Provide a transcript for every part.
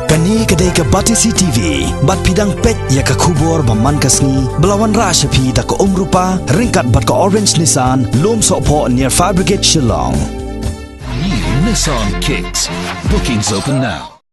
Kani kedai ke Batisi TV, bat pidang pet ya ke kubur baman kasni, belawan rasa pi tak ke rupa, ringkat bat ke Orange Nissan, lom sokpo near Fire Brigade Shillong. New Nissan Kicks. Bookings open now.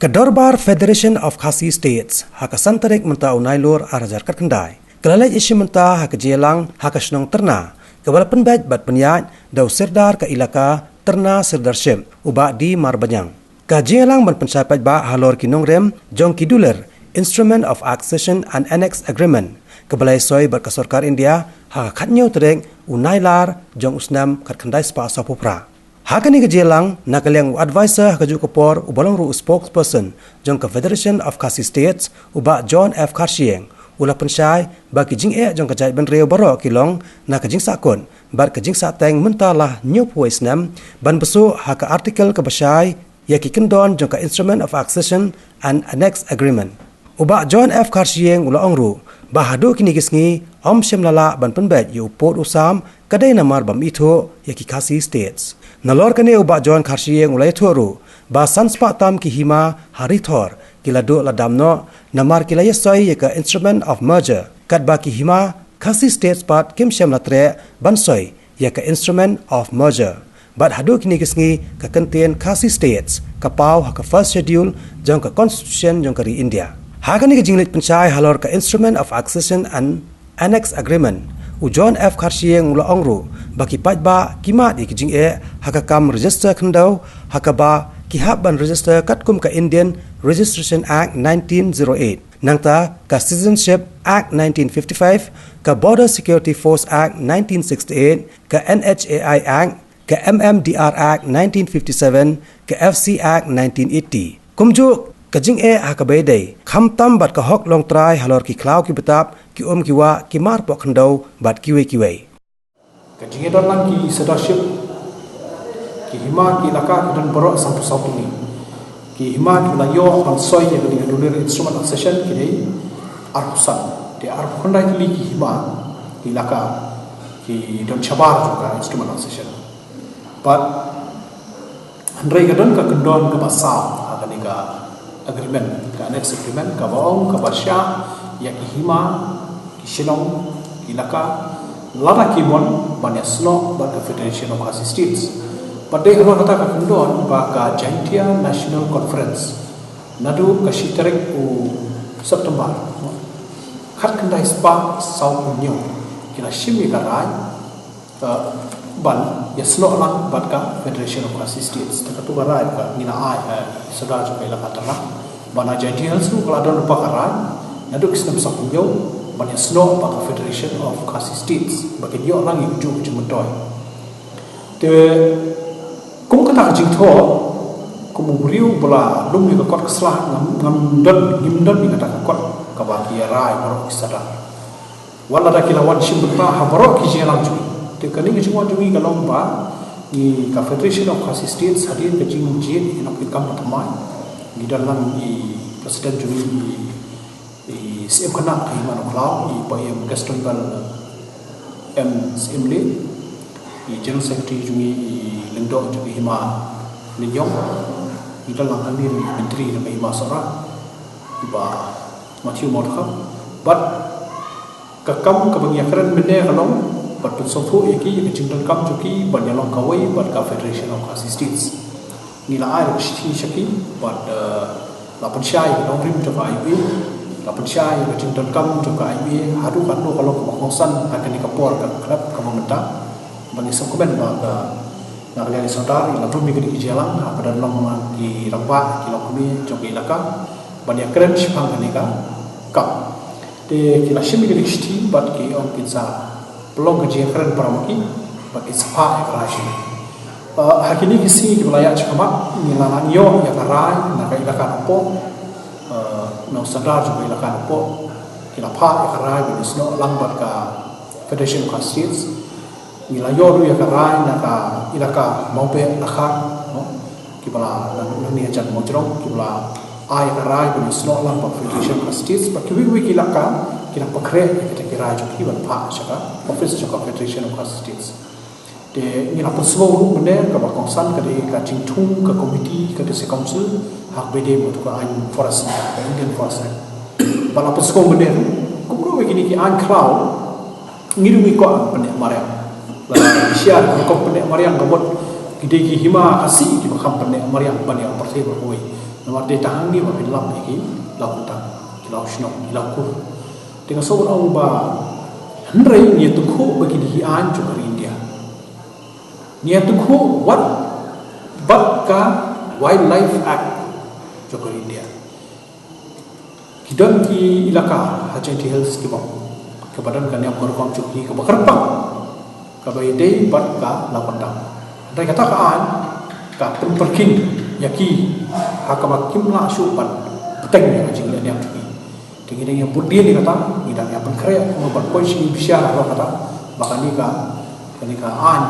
Kedorbar Federation of Khasi States, haka santarik menta unailur arajar kendai. Kelalai isi menta haka jelang haka senong terna. Kebal penbaj bat penyat dau sirdar ke ilaka terna sirdarship ubak di Marbanyang. Kajelang ban pensapat ba halor kinong rem jong kiduler Instrument of Accession and Annex Agreement. Kebalai soy bat kasorkar India haka katnyo tereng unailar jong usnam kat kendai spa sapopra. Hakani kejelang nakaliang advisor hakajuk kopor ubalong ru spokesperson jong ke Federation of Khasi States ubak John F. Karshieng ulah pensai bagi jing jong kejait ban reo baro kilong na kejing sakon bar kejing sateng mentalah new voice nam ban besu haka artikel kebasai yaki kendon jong ke Instrument of Accession and Annex Agreement. Ubak John F. Karshieng ulah ongru bahadu kini gisngi om shemlala ban penbet yu port usam kadai namar bam ito yaki Khasi States. Nalor kane ubak John Karshieng ulai thoru ba sanspa tam ki hima hari thor kila do ladamno namar kila yesoi yaka Instrument of Merger kat ba ki hima Khasi States part kim shemlatre bansoi yaka Instrument of Merger. Bat hadu kini kisngi ka kentien Khasi States kapau haka first schedule jong ka constitution jong kari India. Hakani ka jinglit pensai halor ka Instrument of Accession and Annex Agreement. U John F. Karshieng ula ongru baki ba kimat ikijing haka kam register kendau haka ba kihab ban register katkum ka Indian Registration Act 1908 nangta ka Citizenship Act 1955 ka Border Security Force Act 1968 ka NHAI Act ka MMDR Act 1957 ka FC Act 1980 kumju kajing haka bedai kham tam bat ka hok long trai halor ki klau ki betap ki kiwa ki mar pok khandau bat kiwe kajing don lang ki sedarship ki hima ki laka dan borok sampu sampu ni ki hima ki layo hal soy ni dengan dulir Instrument of Accession ki dei arhusan di arhundai ki hima ki laka ki don chabar juga Instrument of Accession but handrai gadon ka kendon ka basau akan ka agreement ka Annex Agreement ka baong ka basya ya ki hima ki Shillong ki laka lada ki mon banyasno ba ka Federation of Khasi States padai halo kata ka kendon ba ka Jaintia National Conference nadu ka shitarik u September khat kendai spa sau punyo kila shimi ka rai ban yasno lang bat ka Federation of Khasi States takatu ka rai ka nina ai sedar jo la katara bana Jaintia su kala don pa ka rai nadu kisnam sa punyo ban yasno ba ka Federation of Khasi States bagi yo lang yu ju jumentoy te kum kata jing tho kum buriu bala lum ni ka kot keslah ngam don ni kata kot ka ba ki rai baro sadar wala da kilawan shimbta ha baro ki jelang ju te kani ki jingwa jungi ka lomba ni ka Federation of Khasi States hadir ka jing jin ina ki kam tamai ni dalam i president jungi i CM kana ki mano klau i payem Gaston bal MCML i general secretary jungi i lendo jungi hima ninyong i dalam amir menteri na hima sora ba Matthew Modkham but kakam kabangyakan bende kalong bat pensompu yaki yaki jingdan kam juki ban yalong kawai bat ka Federation of Khasi States nila ai shti shaki bat la panchai long rim to IB la panchai yaki jingdan kam to IB hadu kan do kalau kongsan akan dikapor ka klub kamamenta bani sokomen ba ka na kali saudari la bumi ke jalan pada long di ramba kilo kumi jogi laka ban yakren shipang kanika kam de kila shimi ke shti bat ki on pizza pelong kerja keren paramaki bagi sepak ekarashi. Hakini kisi di wilayah Cikamak nilanan yo yang karai nak ilakan apa, nak sadar juga ilakan apa, kilapa ekarai bagi seno lambat ke Federation of Khasi States. Nilayo tu yang karai nak ilaka mau pe lakan, kibala ni ajar mau jerong kibala ai karai bagi seno lambat Federation of Khasi States. Bagi wiki ilaka kita pakre kita kira juga ban pa chaka office chaka Federation of Khasi States de ni apa semua benda ke bakongsan ke de ka jingtung ke komiti ke de council hak bede mo ka an forest ka Indian forest bala apa semua benda kumro begini ki an cloud ngiru mi ko benda mariam bala siar ko benda mariam gabot gide ki hima asi ki bakam benda mariam benda partai berhoi nomor de tahang ni ba bilam ki lakutan ki lausno ki lakur dengan sobor au ba hendrai ni tu ko begini ki an jo India ni tu ko what but ka wildlife act jo India kidan ki ilaka hajai di health ki bang kebadan kan yang berkom cuki ke bakarpang ka baide bat ka lapandang dai kata kaan ka perkin yaki hakama kimla supan peteng yang jing yang cuki tinggi yang budin ni kata ngidan yang penkre mo bat koi si bisyar lo kata bakani ka an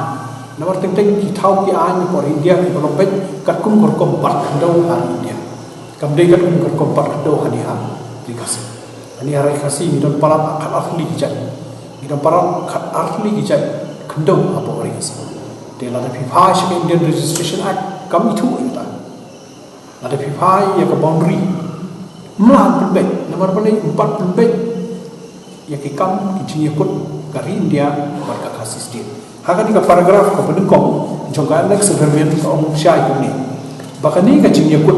nomor teng-teng ki thau ki an ko India ki pelopet kat kum korkom bat do ha India kam dei kat kum korkom bat do ha dia dikasih ani hari kasih ni dan para kat ahli kijai ni dan para kat ahli kijai kendong apa hari kasih dia ada pihak Indian Registration Act kami itu kita ada pihak yang ke boundary melan pelbet nomor pelai 4 pelbet yang kikam kijai ikut dari India warga kasih dia hakan ni ke paragraf ke pendekong jongka next government ke om syai ni bahkan ni kijai ikut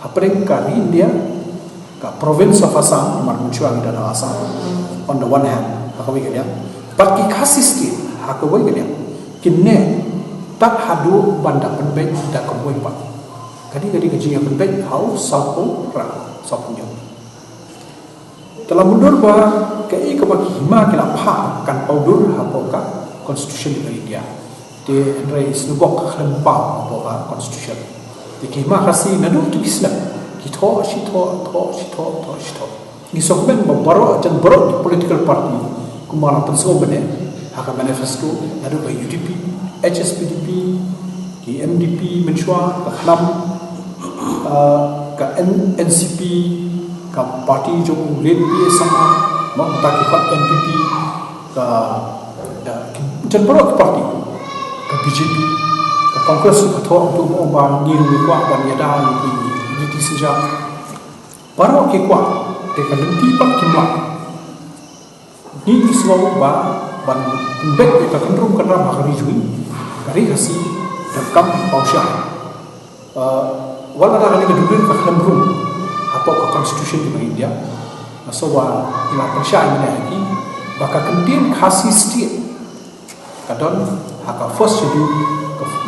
apa yang dari India ka province of Assam marmuchuang dan Assam on the one hand hakawi kalian but ki kasih state hakawi kalian kinne tak hadu banda penbet dak koi pak kadi kejing penbet hau sapo ra sapunya dalam mundur ba kai ka bagi hima kila pha kan paudur hapoka constitution di India de andre snubok khlempa hapoka constitution de hima kasi nadu tu kisna kita shito ni sokben baro jan baro political party kumara penso bene haka manifesto adu ba UDP HSPDP ki MDP menshwa ka khlam ka NCP ka party jo len pi sama mata ki pat NPP ka jan baro party ka BJP ka Congress ka tho tu mo ba ni ru kwa ba ya da ni di sejak baru ke kuat dengan tiba kimla ni semua ban bek kita kendrum kerana bakari jui kari kasi dan kam pausya wala ada kali kedua ke kendrum apa ke constitution di India so wa ila pausya ini lagi baka kendin kasi state kadon haka first schedule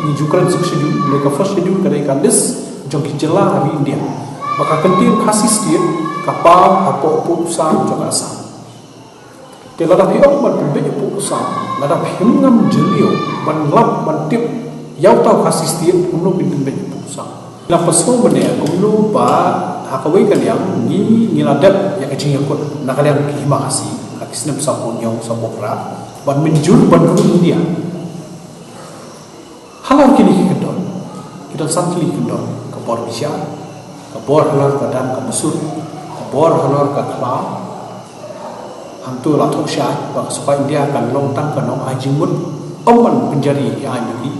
ni jukran schedule mereka first schedule kadai kandis jongki jela di India maka kentir kasih setiap kapal apa usaha juga asam dia lada hidup berbeda usaha lada hingam jelio menlap mentip yau tahu kasih setiap kuno bintin berbeda usaha lepas tu benda kuno ba hakawai kalian ni niladat yang kecil yang kun nak kalian kima kasih hakisnya bersapun yang sapok rat ban menjur ban India halal kini kedon kita santli kedon bor bisya ke bor halor ke dan ke mesur ke bor halor ke kla hantu latok syai bak supaya dia akan longtang ke nong ajimun oman penjari yang jadi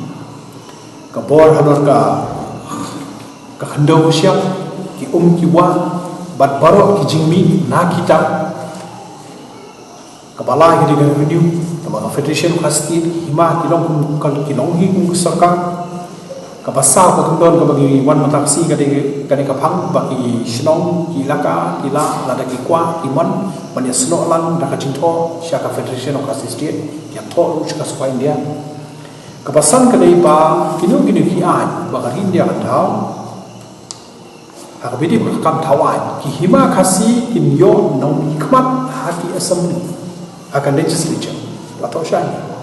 ke bor halor ke hendau syap ki ki wa bat barok ki jingmi na kita kepala yang dengan video sama federation kasih hima kilong hi kung sarkar kapasa ko tundon ko bagi wan mataksi kade kapang bagi shnong kilaka kila lada ki kwa kimon ban yasno lang da kacintho syaka federation of state yang tho lu syaka supaya India kapasan kade ba kinu ki ai bagi India andau akabidi makam tawai ki hima kasi kim yo nong hikmat hati assembly akan legislature atau syai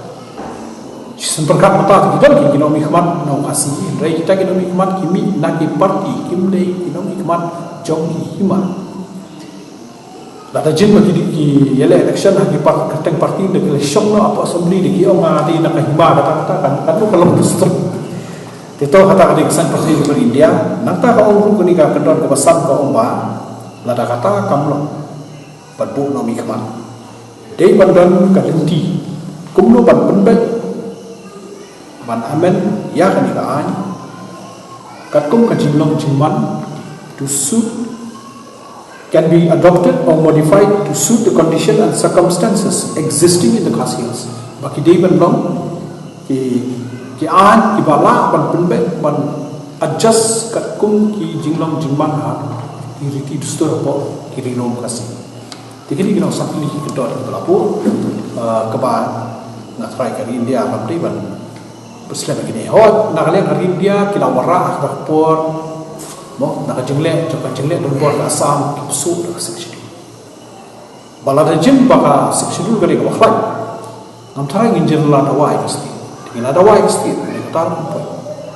semperkat mata kita lagi kita mikmat nau kasih rai kita kita mikmat kimi nak parti kim dei kita mikmat jong hima lada jin bagi di yele election lagi keteng parti de election no apa assembly de ki oma di nak hima kata kan kalau terus Tito kata kadi kesan parti di India nanta ka orang ko ni ka kedon ka basam ka omba lada kata kamlo padbu no mikmat dei bandon ka lenti kumno ban penbet ban amen ya kan ka an kat kum ka jinglong jinman to suit can be adopted or modified to suit the condition and circumstances existing in the Khasi Hills. Baki day ban long ki an ki bala ban penbe ban adjust kat kum ki jinglong jinman ha ki riti dustur po ki rilom Khasi. Tikini kena sakli ki kedot belapu keban nak try ke India ban day ban Muslim begini. Hot nak lihat ke India kila warah dak por mo nak jengle coba jengle dongor ke Assam ke Besut ke section balada jim baka section dulu kali ke wakhlai nam thara ngin jenla dawai pasti tinggal dawai pasti ni kata apa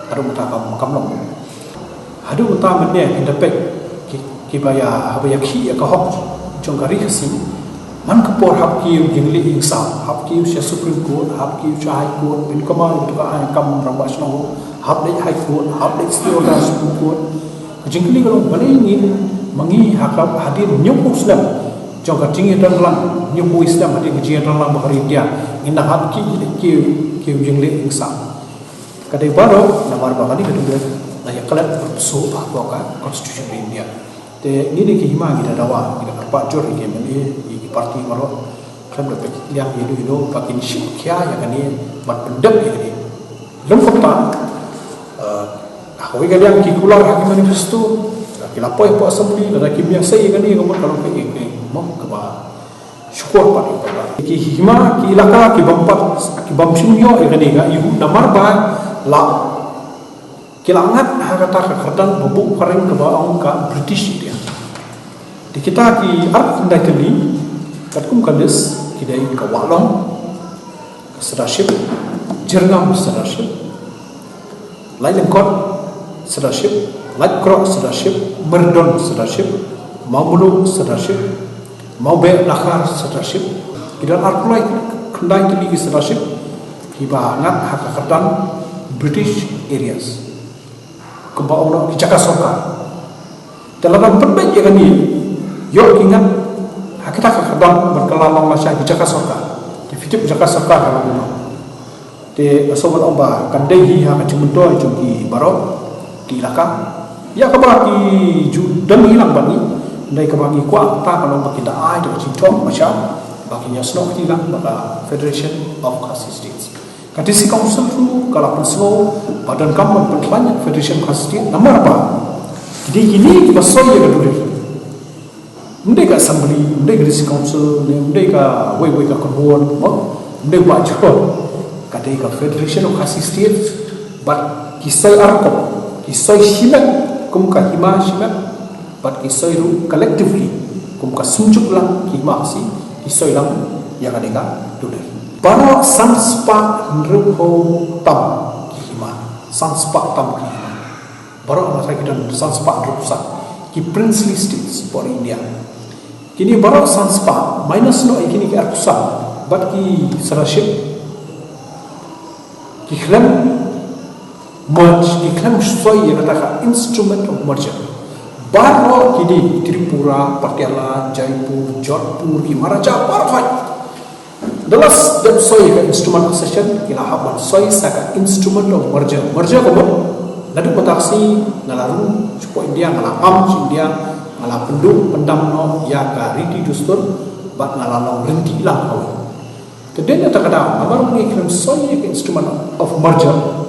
ada muta kam long ada muta menne indepek ki baya habaya khi ka hok jong kari khasi man ka por hap ki jengle insam hap ki se supreme court hap ki high court bin kamal tu ka kam ramba sno hap dei high court hap dei stiora supreme court jingkli kalau balik ini mangi hakap hadir nyupu Islam jangka tinggi dan lang nyupu Islam hadir kejian dan lang bahari dia ina hab ki jingli insam kadai baru namar bakali kedua naya kelat so bahwa constitution India te ini ki hima kita dawa kita apa jor ki meni ki parti baru kan dapat liang hidup pakin syikya yang ini mat pendem ini lengkap Kau yang kikular hakim manifesto, kila poi po assembly, ada kim yang saya kan ni kamu kalau ke mau keba syukur pada kita. Ki hima ki ilaka ki bampat ki bamsungyo kan ni ga ibu namar ba la kilangat hakata kerdan bubuk paring keba angka British dia. Di kita ki art ndai kali katkum kades kidai ka walong sedaship jerngam sedaship lain kot sedaship, light cross sedaship, merdon sedaship, mamulu sedaship, maube nakar sedaship. Kita arpulai kendai teli sedaship, kiba ngat hak kerdan British areas. Kembang orang di Jakarta Sokar. Dalam perbait yang ini, yuk ingat kita kerdan berkelalang masa di Jakarta Sokar. Di fitip Jakarta Sokar dalam rumah. Di sobat omba kandai hak cemento jumpi barok. Di ilaka ya kabaki dan hilang bani ndai kabaki kuat ta kalau baki da ai de cintom macam baki nya snow hilang baka Federation of Khasi States katisi council tu kalau pun snow badan kamu bertanya Federation Khasi States nama apa jadi ini basoi ya dulu ndai ka assembly ndai ka council ndai ka wei ka konwon ndai ba jor kadai ka Federation of Khasi States but kisai arko kisoi simak kum ka hima simak but kisoi ru collectively kum ka sunjuk lang hima si kisoi lang yang ada ka dulu baro sanspa nruho tam hima sanspa tam hima baro ana saya kita sanspa nrusa ki princely states for India kini baro sanspa minus no ikini ki arkusa but ki saraship ki khlam merge iklan soy yang katakan instrument of merger baru kini Tripura, Patiala, Jaipur, Jodhpur, Himaraja, Parfai dalas dan soy ka instrument of session kila haban soy saka instrument of merger kamu nadu pataksi ngalaru supo India ngalapam India ngala penduk pendam no ya ka riti dustur bat ngalalong renti lang kau kedenya takada abar ngiklan soy ka instrument of merger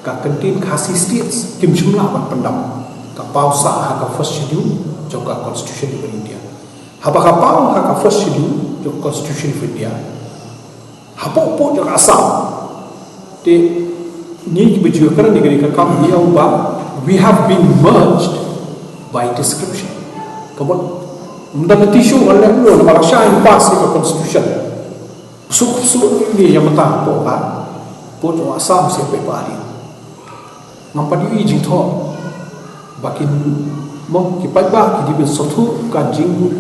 ka kentin Khasi States kim jumlah ban pendam ka pausa ha ka first schedule joka constitution di India haba ka pau ha ka first schedule joka constitution di India haba po joka Assam te ni ki baju kan negeri ka kam dia uba we have been merged by description kamu mendapat tisu oleh lo na sya in pass ka constitution suk ni yang mentah po ka po jo Assam siapa pari nampak dia jing thok bakin mo kipai ba ki di sotu ka jing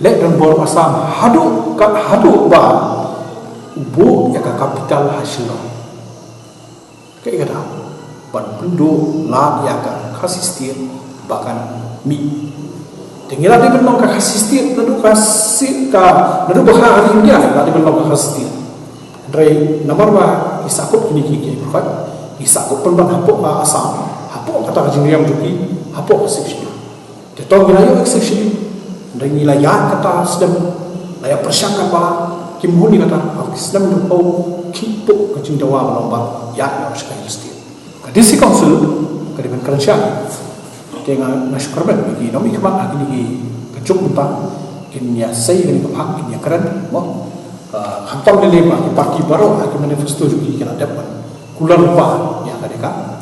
let dan bor Assam hadu ba ubo ya ka capital hasilo kayak kata ban pendo la ya ka Khasi State bahkan mi tinggal di benong ka Khasi State nadu Khasi ka nadu bahar India la di benong ka Khasi State Dari nomor ba isakut kini kiki berkat isakut penban hapok ba asam hapok kata kajingiam juki hapok exception. Tetap wilayah exception dari wilayah kata sedang layak persyakat ba kimhuni kata sedang berpau kipuk kajindawa melompat ya sekali setiap. Kadisi council kadiban kerja dengan nasyukarban bagi nomi kemak kini kecuk mentah kini saya kini kepak kini keren mau hantam lelema parti baru akan manifesto juga kena dapat kular lupa yang kadeka